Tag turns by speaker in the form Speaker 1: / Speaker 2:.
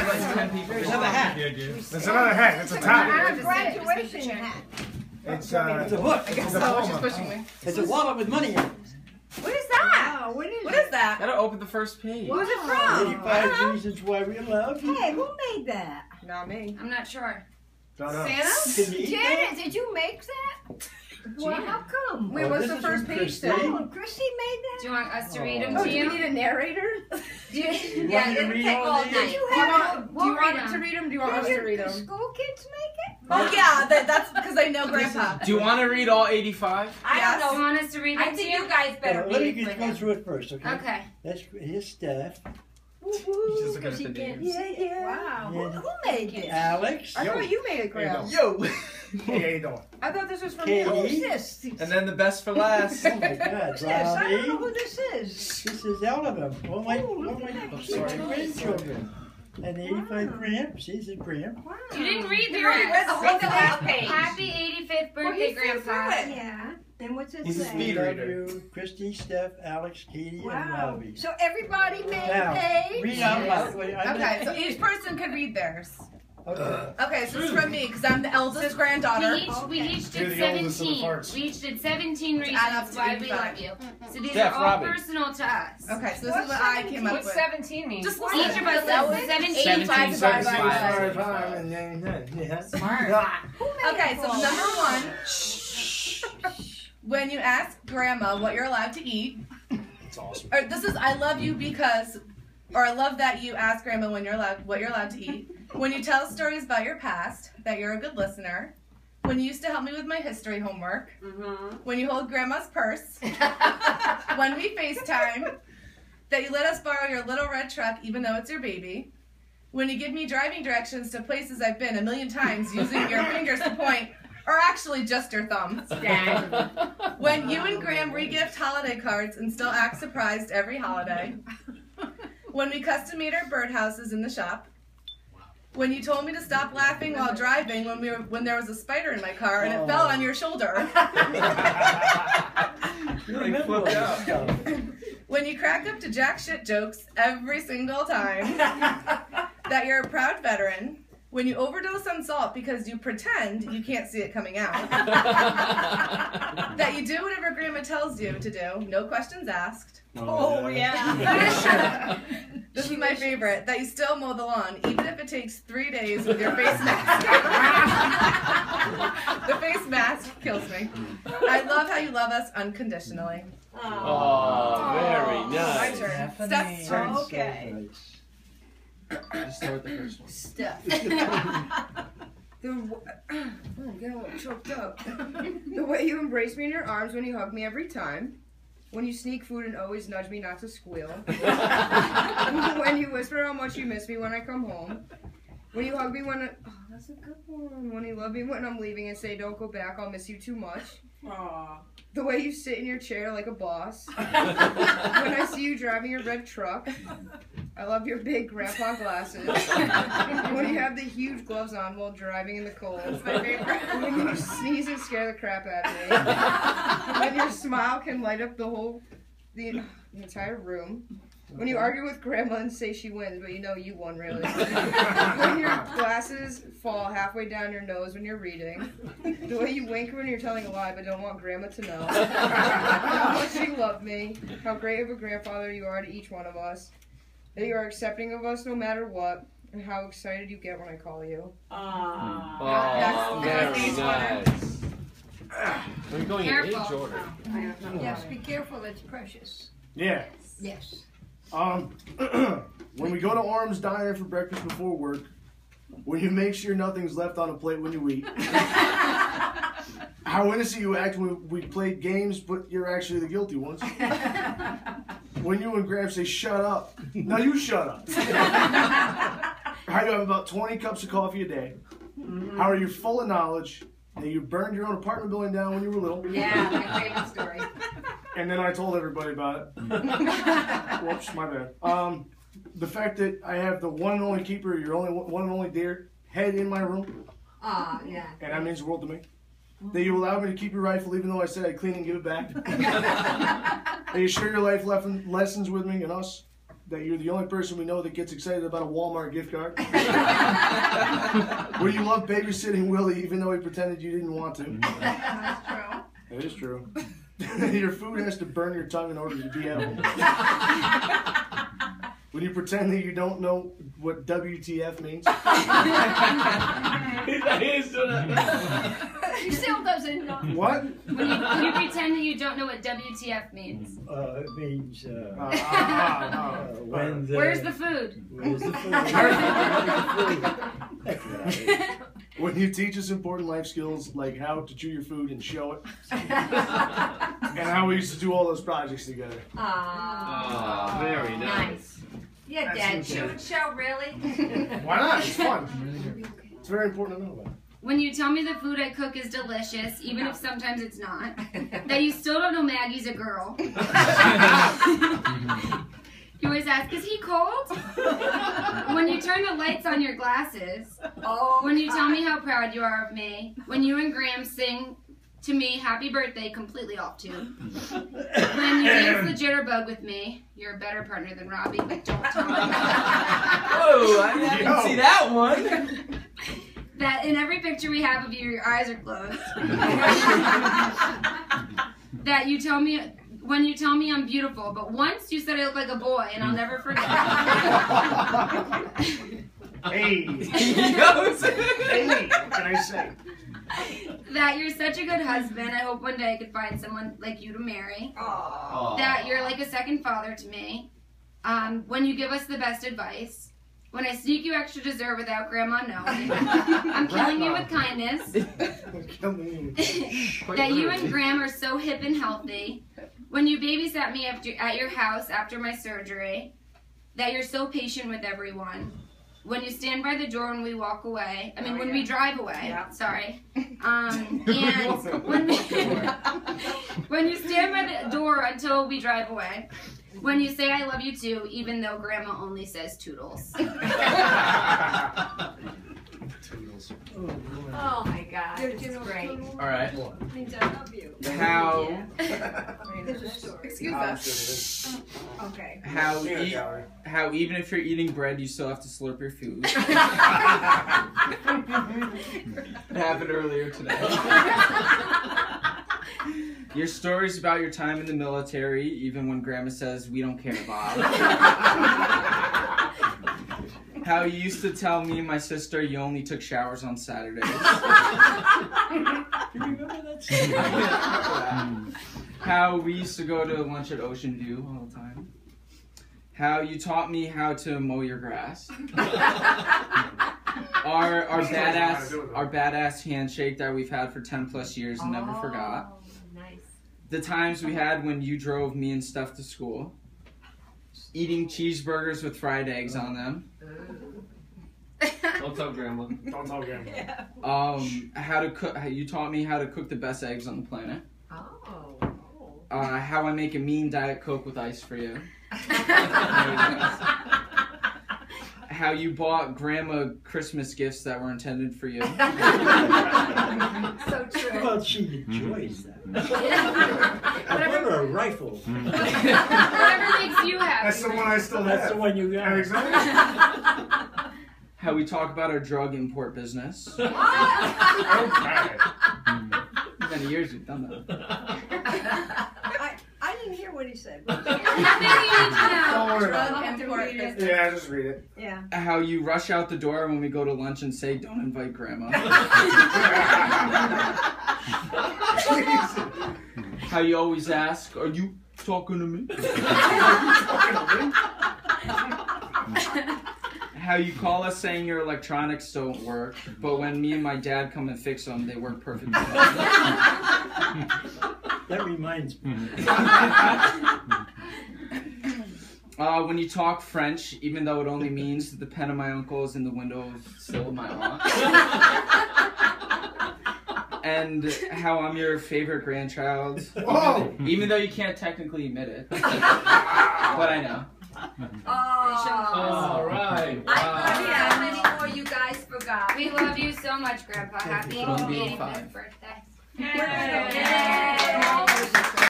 Speaker 1: like 10 people.
Speaker 2: There's another hat.
Speaker 3: There's another hat. It's a tie.
Speaker 4: It's a graduation hat.
Speaker 3: It's
Speaker 2: a book.
Speaker 3: It's a
Speaker 5: Oh, she's
Speaker 3: diploma.
Speaker 5: pushing me.
Speaker 2: It's a wallet with money in it.
Speaker 4: What is that? Wow, what is
Speaker 5: that?
Speaker 1: Gotta open the first page.
Speaker 4: Who's it from?
Speaker 2: 85 reasons why we love you.
Speaker 4: Hey, who made that?
Speaker 5: Not me.
Speaker 6: I'm not sure.
Speaker 3: Don't know.
Speaker 5: Santa?
Speaker 2: Can you eat
Speaker 4: Janet, did you make that? Well, how come?
Speaker 5: Wait,
Speaker 2: Oh,
Speaker 5: what's
Speaker 2: this
Speaker 5: the
Speaker 2: is
Speaker 5: first
Speaker 2: from
Speaker 5: page
Speaker 2: Christy.
Speaker 5: say?
Speaker 4: Oh, Chrissy made that?
Speaker 6: Do you want us to read them
Speaker 2: Oh,
Speaker 6: to
Speaker 5: Do you
Speaker 6: you?
Speaker 5: need a narrator?
Speaker 6: Yeah,
Speaker 2: want me to
Speaker 6: it'll
Speaker 2: read
Speaker 6: take
Speaker 2: all
Speaker 6: all
Speaker 2: these?
Speaker 6: night.
Speaker 4: Did you
Speaker 5: Do you
Speaker 4: have
Speaker 6: read
Speaker 5: want to
Speaker 6: them.
Speaker 5: read them? Do you want us
Speaker 4: Did
Speaker 5: to read
Speaker 4: your
Speaker 5: them?
Speaker 4: school kids make it?
Speaker 5: Oh yeah, that's because I know Grandpa.
Speaker 1: Do you want to read all 85?
Speaker 6: I
Speaker 5: Yes.
Speaker 6: don't know. You want us to read them
Speaker 4: I
Speaker 6: to
Speaker 4: think
Speaker 6: you?
Speaker 4: you guys better
Speaker 2: Let me
Speaker 4: read it for
Speaker 2: just go
Speaker 4: him.
Speaker 2: through it first, okay?
Speaker 6: Okay.
Speaker 2: That's his stuff.
Speaker 1: Just looking at the names.
Speaker 4: Yeah. Wow. Who made this?
Speaker 2: Alex.
Speaker 5: I thought you made it,
Speaker 3: There you
Speaker 5: Graham.
Speaker 1: Yo!
Speaker 3: Hey, how you doing?
Speaker 5: I thought this was from
Speaker 2: Katie.
Speaker 5: you.
Speaker 4: Who's this?
Speaker 1: And then the best for last.
Speaker 2: Oh my God,
Speaker 4: Who's this? I don't know
Speaker 2: Robbie.
Speaker 4: who this is.
Speaker 2: This is all of them. All my
Speaker 1: sorry.
Speaker 2: grandchildren. And 85 Gramps. He's a Gramp.
Speaker 4: Wow.
Speaker 6: You didn't read the
Speaker 5: You already read
Speaker 6: rest.
Speaker 5: the whole last page.
Speaker 6: Happy 85th birthday, Grandpa.
Speaker 4: Yeah. Then what's it
Speaker 1: He's a
Speaker 4: say?
Speaker 1: speed
Speaker 2: Love
Speaker 1: reader.
Speaker 2: you, Christy, Steph, Alex, Katie, and
Speaker 4: Wow.
Speaker 2: Robbie.
Speaker 4: So everybody made
Speaker 2: Now,
Speaker 4: a
Speaker 2: read out loud. Wait,
Speaker 5: Okay, so each person could read theirs.
Speaker 2: Okay.
Speaker 5: Okay, so it's from me because I'm the eldest granddaughter.
Speaker 6: We each
Speaker 3: You're
Speaker 6: did
Speaker 3: the oldest of the
Speaker 6: 17.
Speaker 3: parts.
Speaker 6: We each did 17
Speaker 5: Add up
Speaker 6: reasons
Speaker 5: to
Speaker 6: why we
Speaker 5: 85.
Speaker 6: love you. So these
Speaker 1: Steph,
Speaker 6: are all
Speaker 1: Robbie.
Speaker 6: personal to us.
Speaker 5: Okay, so this is what I came up
Speaker 7: What's
Speaker 5: with.
Speaker 7: 17 mean?
Speaker 5: Just
Speaker 6: Each
Speaker 5: listen.
Speaker 6: of us has 17.
Speaker 1: 17
Speaker 5: divided by
Speaker 1: divided
Speaker 5: five.
Speaker 1: by
Speaker 3: And then,
Speaker 6: Smart.
Speaker 5: Okay, so number one. When you ask Grandma what you're allowed to eat,
Speaker 3: It's awesome.
Speaker 5: or this is I love you because, or I love that you ask Grandma when you're allowed what you're allowed to eat. When you tell stories about your past, that you're a good listener. When you used to help me with my history homework. When you hold Grandma's purse. When we FaceTime. That you let us borrow your little red truck even though it's your baby. When you give me driving directions to places I've been a million times using your fingers to point, or actually just your thumbs. When you and Graham regift holiday cards and still act surprised every holiday. When we custom made our birdhouses in the shop. When you told me to stop laughing while driving when there was a spider in my car and it fell on your shoulder.
Speaker 2: You remember all this stuff.
Speaker 5: When you crack up to jack shit jokes every single time. That you're a proud veteran. When you overdose on salt because you pretend you can't see it coming out. That you do whatever Grandma tells you to do, no questions asked.
Speaker 4: Oh, yeah.
Speaker 5: This is my favorite. That you still mow the lawn, even if it takes 3 days with your face mask. The face mask kills me. I love how you love us unconditionally.
Speaker 1: Oh, very
Speaker 5: My
Speaker 1: nice.
Speaker 5: turn. Steph's turn.
Speaker 4: Okay.
Speaker 1: Just start with the first one.
Speaker 5: Steph. I'm getting a little choked up. The way you embrace me in your arms when you hug me every time. When you sneak food and always nudge me not to squeal. When you whisper how much you miss me when I come home. When you hug me when oh, that's a good one. When you love me when I'm leaving and say don't go back, I'll miss you too much.
Speaker 4: Aw.
Speaker 5: The way you sit in your chair like a boss. When I see you driving your red truck. I love your big grandpa glasses. When you have the huge gloves on while driving in the cold. That's my favorite. When you sneeze and scare the crap out of me. When your smile can light up the entire room. When you argue with Grandma and say she wins, but you know you won, really. When your glasses fall halfway down your nose when you're reading. The way you wink when you're telling a lie, but don't want Grandma to know. How much you love me. How great of a grandfather you are to each one of us. That you are accepting of us no matter what. And how excited you get when I call you.
Speaker 1: Oh, very nice. Are we going in age
Speaker 6: Careful.
Speaker 1: order?
Speaker 4: Yes, be careful, it's precious.
Speaker 3: Yeah.
Speaker 4: Yes.
Speaker 3: When we go to Orm's Diner for breakfast before work, when you make sure nothing's left on a plate when you eat. How innocent you act when we played games, but you're actually the guilty ones. When you and Gramp say, shut up. Now you shut up. How you have about 20 cups of coffee a day. How are you full of knowledge. That you burned your own apartment building down when you were little.
Speaker 6: Yeah, my favorite story.
Speaker 3: And then I told everybody about it. Whoops, my bad. The fact that I have the one and only keeper, your only one and only deer, head in my room.
Speaker 4: Yeah.
Speaker 3: And that means the world to me. That you allowed me to keep your rifle even though I said I'd clean and give it back. That you share your life lessons with me and us. that you're the only person we know that gets excited about a Walmart gift card. Where you love babysitting Willie even though he pretended you didn't want to.
Speaker 5: That's true.
Speaker 3: That is true. Your food has to burn your tongue in order to be edible. When you pretend that you don't know what WTF means.
Speaker 4: He still doesn't know.
Speaker 3: What?
Speaker 6: When you pretend that you don't know what WTF means.
Speaker 2: It means when the...
Speaker 6: Where's the food?
Speaker 2: Where's the food? Where's the food?
Speaker 3: When you teach us important life skills like how to chew your food and show it. And how we used to do all those projects together.
Speaker 1: Oh, very nice.
Speaker 4: Yeah, Dad, show and show, really?
Speaker 3: Why not? It's fun. It's very important to know about.
Speaker 6: When you tell me the food I cook is delicious, even if sometimes it's not. That you still don't know Maggie's a girl. You always ask, is he cold? When you turn the lights on your glasses.
Speaker 4: Oh,
Speaker 6: When you tell me how proud you are of me. When you and Graham sing to me happy birthday completely off tune. When you dance the jitterbug with me. You're a better partner than Robbie, but don't tell me that.
Speaker 1: Whoa, I didn't see that one.
Speaker 6: That in every picture we have of you, your eyes are closed. That you tell me, when you tell me I'm beautiful, but once you said I look like a boy, and I'll never forget.
Speaker 3: Hey.
Speaker 1: He goes.
Speaker 3: Hey, what can I say?
Speaker 6: That you're such a good husband. I hope one day I could find someone like you to marry.
Speaker 1: Aw.
Speaker 6: That you're like a second father to me. When you give us the best advice. When I sneak you extra dessert without Grandma knowing. I'm killing you with kindness. That you and Graham are so hip and healthy. When you babysat me at your house after my surgery. That you're so patient with everyone. When you stand by the door when we walk away. I mean, when we drive away.
Speaker 4: Yeah.
Speaker 6: Sorry. And when you stand by the door until we drive away. When you say I love you too, even though Grandma only says toodles.
Speaker 4: Oh my God, this is great.
Speaker 1: All right.
Speaker 4: Means I love you.
Speaker 1: How
Speaker 4: There's a story.
Speaker 5: Excuse us.
Speaker 4: Okay.
Speaker 1: how even if you're eating bread, you still have to slurp your food. It happened earlier today. Your stories about your time in the military, even when Grandma says we don't care, Bob. How you used to tell me and my sister you only took showers on Saturdays.
Speaker 2: Do you remember that?
Speaker 1: How we used to go to lunch at Ocean View all the time. How you taught me how to mow your grass. Our badass handshake that we've had for 10 plus years and never forgot.
Speaker 4: Nice.
Speaker 1: The times we had when you drove me and stuff to school. Eating cheeseburgers with fried eggs on them.
Speaker 7: Don't tell Grandma.
Speaker 3: Don't tell Grandma.
Speaker 1: How to cook. You taught me how to cook the best eggs on the planet.
Speaker 4: Oh.
Speaker 1: How I make a mean Diet Coke with ice for you. How you bought Grandma Christmas gifts that were intended for you.
Speaker 4: So true.
Speaker 2: Well, she enjoys that. I
Speaker 6: Whatever,
Speaker 2: bought her a rifle.
Speaker 6: whatever makes you happy.
Speaker 3: That's the one I still have.
Speaker 2: That's the one you got.
Speaker 3: Exactly.
Speaker 1: How we talk about our drug import business.
Speaker 3: Okay.
Speaker 1: Many years we've done that.
Speaker 8: I didn't hear what he said.
Speaker 6: Nothing you need to know.
Speaker 3: Don't worry about
Speaker 5: Drug
Speaker 8: have to
Speaker 5: import
Speaker 8: read it.
Speaker 5: business.
Speaker 3: Yeah, just read it.
Speaker 8: Yeah.
Speaker 1: How you rush out the door when we go to lunch and say, don't invite Grandma. How you always ask, are you talking to me? How you call us saying your electronics don't work, but when me and my dad come and fix them, they work perfectly.
Speaker 2: That reminds me.
Speaker 1: When you talk French, even though it only means that the pen of my uncle is in the window sill of my aunt. And how I'm your favorite grandchild.
Speaker 3: Whoa!
Speaker 1: Even though you can't technically admit it. But I know.
Speaker 7: All right.
Speaker 4: I love you. How many more you guys forgot?
Speaker 6: We love you so much, Grandpa. Happy
Speaker 1: Don't be
Speaker 6: 85th
Speaker 1: five.
Speaker 6: birthday.
Speaker 4: Yay.